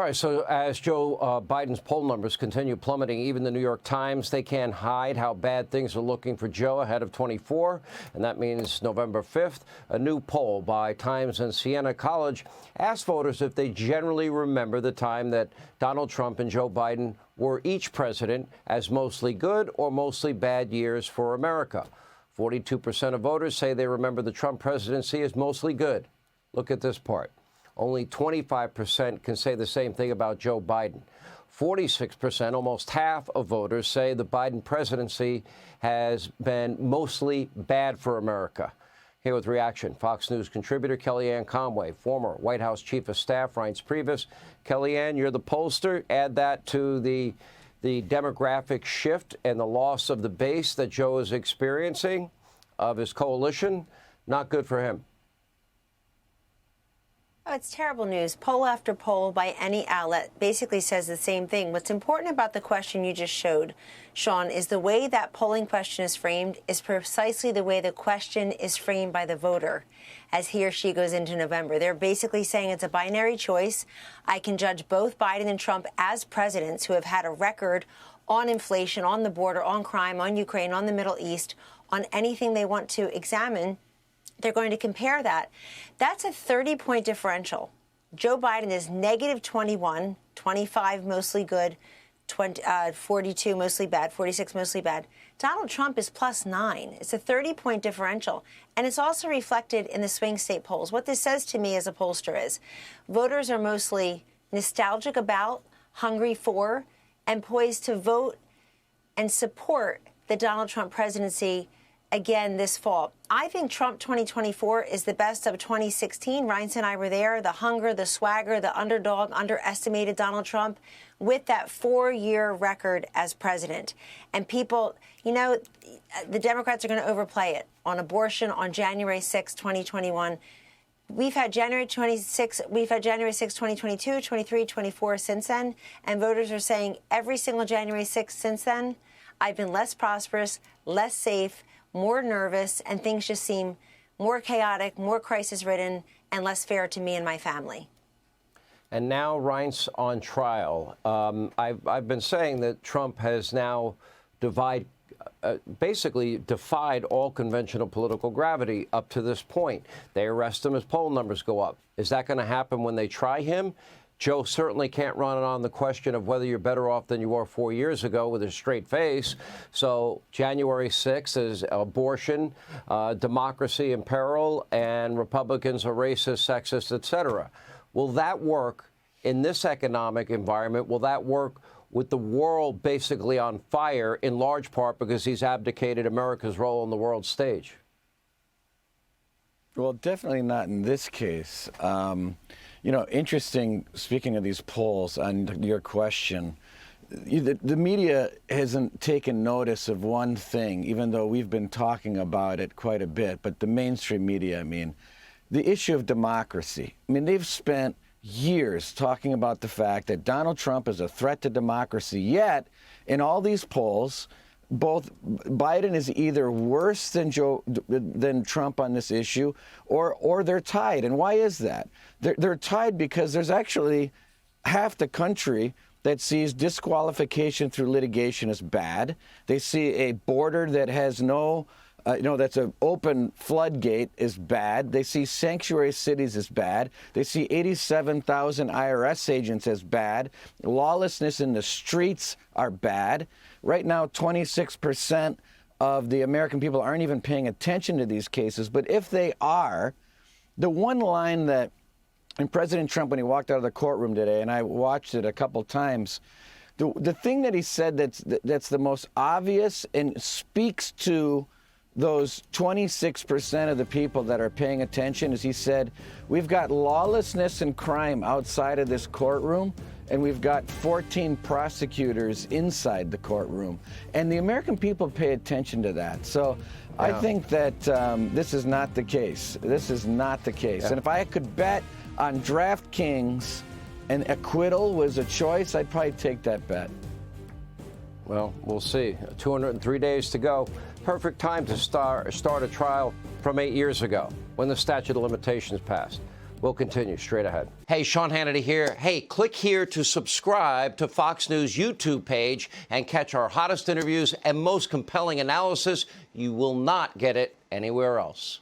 All right, so as Joe Biden's poll numbers continue plummeting, even the New York Times, they can't hide how bad things are looking for Joe ahead of 24, and that means November 5th. A new poll by Times and Siena College asked voters if they generally remember the time that Donald Trump and Joe Biden were each president as mostly good or mostly bad years for America. 42% of voters say they remember the Trump presidency as mostly good. Look at this part. Only 25% can say the same thing about Joe Biden. 46%, almost half of voters, say the Biden presidency has been mostly bad for America. Here with reaction, Fox News contributor Kellyanne Conway, former White House Chief of Staff Reince Priebus. Kellyanne, you're the pollster. Add that to the demographic shift and the loss of the base that Joe is experiencing of his coalition. Not good for him. Oh, it's terrible news. Poll after poll by any outlet basically says the same thing. What's important about the question you just showed, Sean, is the way that polling question is framed is precisely the way the question is framed by the voter as he or she goes into November. They're basically saying it's a binary choice. I can judge both Biden and Trump as presidents who have had a record on inflation, on the border, on crime, on Ukraine, on the Middle East, on anything they want to examine. They're going to compare that. That's a 30-point differential. Joe Biden is negative 21, 25 mostly good, 42 mostly bad, 46 mostly bad. Donald Trump is plus 9. It's a 30-point differential. And it's also reflected in the swing state polls. What this says to me as a pollster is voters are mostly nostalgic about, hungry for, and poised to vote and support the Donald Trump presidency again this fall. I think Trump 2024 is the best of 2016. Reince and I were there. The hunger, the swagger, the underdog underestimated Donald Trump with that 4-year record as president. And people, you know, the Democrats are going to overplay it on abortion on January 6, 2021. We've had January 6, 2022, 23, 24 since then. And voters are saying every single January 6 since then, I've been less prosperous, less safe, more nervous, and things just seem more chaotic, more crisis-ridden, and less fair to me and my family. And now Reince on trial. I've been saying that Trump has now basically defied all conventional political gravity up to this point. They arrest him as poll numbers go up. Is that going to happen when they try him? Joe certainly can't run it on the question of whether you're better off than you were 4 years ago with a straight face. So January 6th is abortion, democracy in peril, and Republicans are racist, sexist, et cetera. Will that work in this economic environment? Will that work with the world basically on fire, in large part because he's abdicated America's role on the world stage? Well, definitely not in this case. You know, interesting, speaking of these polls, on your question, the media hasn't taken notice of one thing, even though we've been talking about it quite a bit, but the mainstream media, I mean, the issue of democracy. I mean, they've spent years talking about the fact that Donald Trump is a threat to democracy, yet in all these polls, both Biden is either worse than Trump on this issue, or they're tied. And why is that? They're tied because there's actually half the country that sees disqualification through litigation as bad. They see a border that has no, that's an open floodgate is bad. They see sanctuary cities as bad. They see 87,000 IRS agents as bad. Lawlessness in the streets are bad. Right now, 26% of the American people aren't even paying attention to these cases. But if they are, the one line that, and President Trump, when he walked out of the courtroom today, and I watched it a couple times, the thing that he said that's the most obvious and speaks to those 26% of the people that are paying attention is he said, we've got lawlessness and crime outside of this courtroom, and we've got 14 prosecutors inside the courtroom. And the American people pay attention to that. So yeah. I think that this is not the case. This is not the case. Yeah. And if I could bet on DraftKings and acquittal was a choice, I'd probably take that bet. Well, we'll see. 203 days to go. Perfect time to start a trial from 8 years ago when the statute of limitations passed. We'll continue straight ahead. Hey, Sean Hannity here. Hey, click here to subscribe to Fox News YouTube page and catch our hottest interviews and most compelling analysis. You will not get it anywhere else.